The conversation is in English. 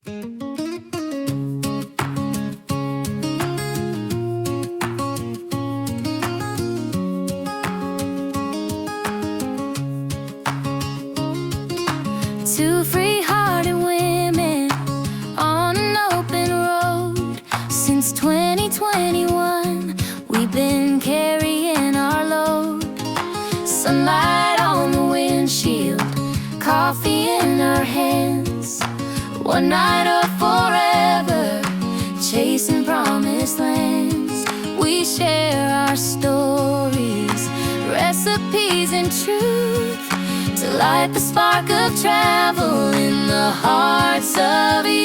Two free-hearted women on an open road. Since 2021, we've been carrying our load. Sunlight on the windshield, coffee in our hands. One night or forever, chasing promised lands. We share our stories, recipes and truth, to light the spark of travel in the hearts of youth.